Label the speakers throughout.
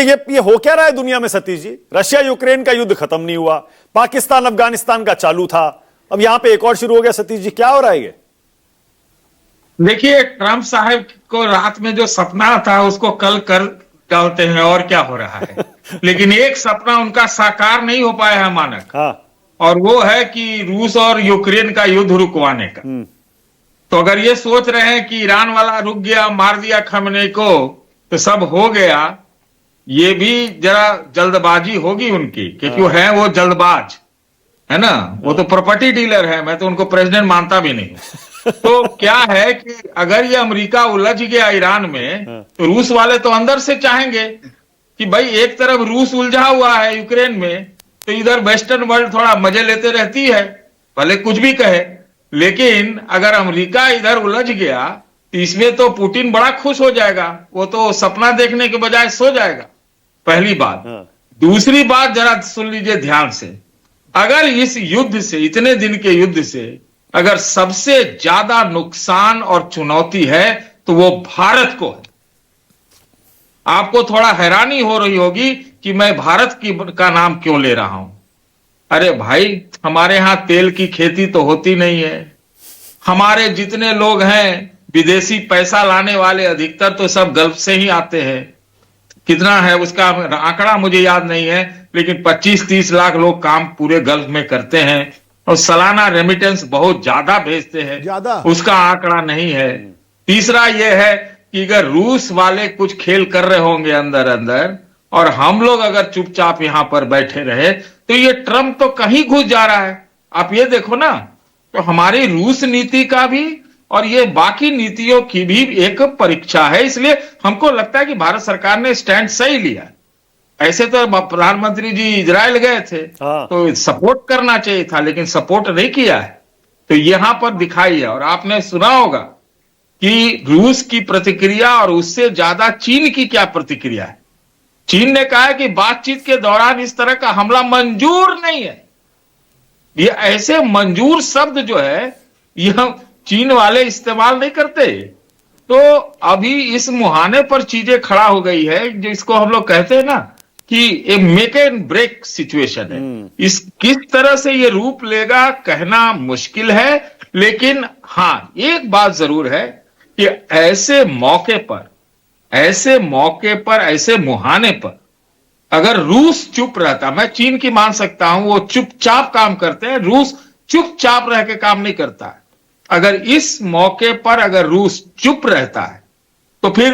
Speaker 1: ये हो क्या रहा है दुनिया में सतीश जी? रशिया यूक्रेन का युद्ध खत्म नहीं हुआ, पाकिस्तान अफगानिस्तान का चालू था, अब यहां पे एक और शुरू हो गया। सतीश जी, क्या हो रहा है ये?
Speaker 2: देखिए, ट्रंप साहब को रात में जो सपना था उसको कल कर डालते हैं और क्या हो रहा है। लेकिन एक सपना उनका साकार नहीं हो पाया है मानक।
Speaker 1: हाँ।
Speaker 2: और वो है कि रूस और यूक्रेन का युद्ध रुकवाने का। तो अगर ये सोच रहे हैं कि ईरान वाला रुक गया, मार दिया खमेनी को, तो सब हो गया, ये भी जरा जल्दबाजी होगी उनकी, क्योंकि वो जल्दबाज है ना। वो तो प्रॉपर्टी डीलर है, मैं तो उनको प्रेसिडेंट मानता भी नहीं। तो क्या है कि अगर ये अमेरिका उलझ गया ईरान में, तो रूस वाले तो अंदर से चाहेंगे कि भाई एक तरफ रूस उलझा हुआ है यूक्रेन में, तो इधर वेस्टर्न वर्ल्ड थोड़ा मजे लेते रहती है, भले कुछ भी कहे। लेकिन अगर अमेरिका इधर उलझ गया तो इसमें तो पुतिन बड़ा खुश हो जाएगा, वो तो सपना देखने के बजाय सो जाएगा, पहली बात। दूसरी बात जरा सुन लीजिए ध्यान से, अगर इस युद्ध से, इतने दिन के युद्ध से अगर सबसे ज्यादा नुकसान और चुनौती है तो वो भारत को है। आपको थोड़ा हैरानी हो रही होगी कि मैं भारत का नाम क्यों ले रहा हूं। अरे भाई, हमारे यहां तेल की खेती तो होती नहीं है। हमारे जितने लोग हैं विदेशी पैसा लाने वाले, अधिकतर तो सब गल्फ से ही आते हैं। कितना है उसका आंकड़ा मुझे याद नहीं है, लेकिन 25-30 लाख लोग काम पूरे गल्फ में करते हैं और सालाना रेमिटेंस बहुत ज्यादा भेजते हैं, उसका आंकड़ा नहीं है। तीसरा यह है कि अगर रूस वाले कुछ खेल कर रहे होंगे अंदर अंदर और हम लोग अगर चुपचाप यहां पर बैठे रहे, तो ये ट्रंप तो कहीं घुस जा रहा है। आप ये देखो ना, तो हमारी रूस नीति का भी और ये बाकी नीतियों की भी एक परीक्षा है। इसलिए हमको लगता है कि भारत सरकार ने स्टैंड सही लिया। ऐसे तो प्रधानमंत्री जी इजराइल गए थे, तो सपोर्ट करना चाहिए था, लेकिन सपोर्ट नहीं किया है। तो यहां पर दिखाई है। और आपने सुना होगा कि रूस की प्रतिक्रिया और उससे ज्यादा चीन की क्या प्रतिक्रिया है। चीन ने कहा है कि बातचीत के दौरान इस तरह का हमला मंजूर नहीं है। ये ऐसे मंजूर शब्द जो है यह चीन वाले इस्तेमाल नहीं करते। तो अभी इस मुहाने पर चीजें खड़ा हो गई है, जो इसको हम लोग कहते हैं ना कि एक मेक एंड ब्रेक सिचुएशन है। इस किस तरह से ये रूप लेगा कहना मुश्किल है, लेकिन हां, एक बात जरूर है कि ऐसे मौके पर ऐसे मुहाने पर अगर रूस चुप रहता, मैं चीन की मान सकता हूं, वो चुपचाप काम करते हैं, रूस चुपचाप रह के काम नहीं करता है। अगर इस मौके पर अगर रूस चुप रहता है तो फिर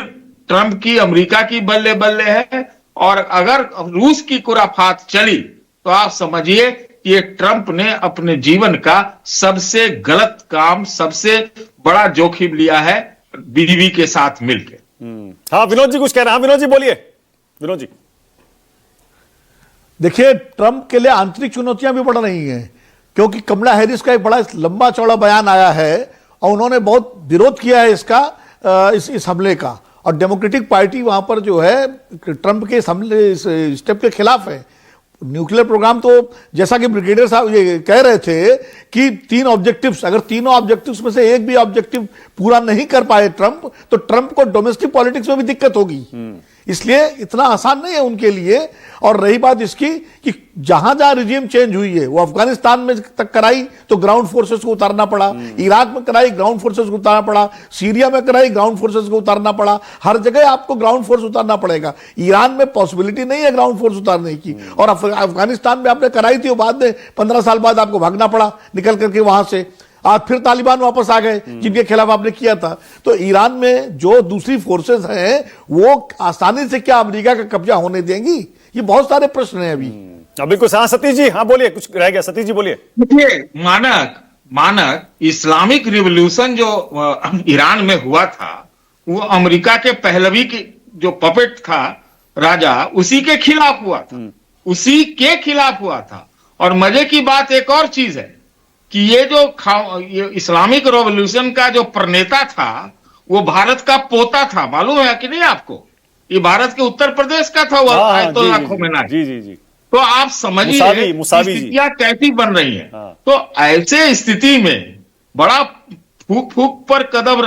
Speaker 2: ट्रंप की, अमेरिका की बल्ले बल्ले है। और अगर रूस की कुराफात चली तो आप समझिए कि ये ट्रंप ने अपने जीवन का सबसे गलत काम, सबसे बड़ा जोखिम लिया है बीवी के साथ मिलकर।
Speaker 1: हाँ, विनोद जी कुछ कह रहे हैं। विनोद जी बोलिए। विनोद जी,
Speaker 3: देखिए, ट्रंप के लिए आंतरिक चुनौतियां भी बढ़ रही हैं, क्योंकि कमला हैरिस का एक बड़ा लंबा चौड़ा बयान आया है और उन्होंने बहुत विरोध किया है इसका, इस हमले का। और डेमोक्रेटिक पार्टी वहां पर जो है ट्रंप के इस हमले, इस स्टेप के खिलाफ है। न्यूक्लियर प्रोग्राम तो जैसा कि ब्रिगेडियर साहब ये कह रहे थे कि 3 ऑब्जेक्टिव्स, अगर तीनों ऑब्जेक्टिव्स में से एक भी ऑब्जेक्टिव पूरा नहीं कर पाए ट्रंप, तो ट्रंप को डोमेस्टिक पॉलिटिक्स में भी दिक्कत होगी। इसलिए इतना आसान नहीं है उनके लिए। और रही बात इसकी कि जहां जहां रिजीम चेंज हुई है, वो अफगानिस्तान में तक कराई तो ग्राउंड फोर्सेस को उतारना पड़ा, इराक में कराई ग्राउंड फोर्सेस को उतारना पड़ा, सीरिया में कराई ग्राउंड फोर्सेस को उतारना पड़ा। हर जगह आपको ग्राउंड फोर्स उतारना पड़ेगा। ईरान में पॉसिबिलिटी नहीं है ग्राउंड फोर्स उतारने की, और अफगानिस्तान में आपने कराई थी, बाद में 15 साल बाद आपको भागना पड़ा निकल करके वहां से। आज फिर तालिबान वापस आ गए जिनके खिलाफ आपने किया था। तो ईरान में जो दूसरी फोर्सेस हैं वो आसानी से क्या अमेरिका का कब्जा होने देंगी? ये बहुत सारे प्रश्न हैं अभी।
Speaker 1: बिल्कुल। हाँ सतीश जी, हाँ बोलिए, कुछ रह गया। सतीश जी बोलिए।
Speaker 2: देखिए, मानक इस्लामिक रिवॉल्यूशन जो ईरान में हुआ था, वो अमेरिका के पहलवी की जो पपेट था राजा, उसी के खिलाफ हुआ था, उसी के खिलाफ हुआ था। और मजे की बात एक और चीज है कि ये इस्लामिक रिवॉल्यूशन का जो प्रणेता था वो भारत का पोता था। मालूम है कि नहीं आपको? ये भारत के उत्तर प्रदेश का था, वो आयतुल्लाह खोमेनी।
Speaker 1: जी।
Speaker 2: तो आप समझिए स्थितियां कैसी बन रही हैं। तो ऐसे स्थिति में बड़ा फूक फूक पर कदम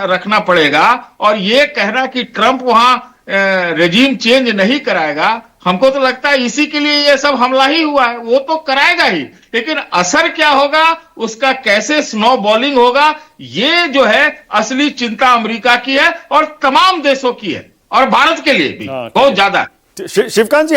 Speaker 2: रखना पड़ेगा। और ये कहना कि ट्रंप वहां रेजीम चेंज नहीं कराएगा, हमको तो लगता है इसी के लिए ये सब हमला ही हुआ है। वो तो कराएगा ही, लेकिन असर क्या होगा उसका, कैसे स्नो बॉलिंग होगा, ये जो है असली चिंता अमेरिका की है और तमाम देशों की है, और भारत के लिए भी बहुत ज्यादा है।
Speaker 1: शिवकांत जी,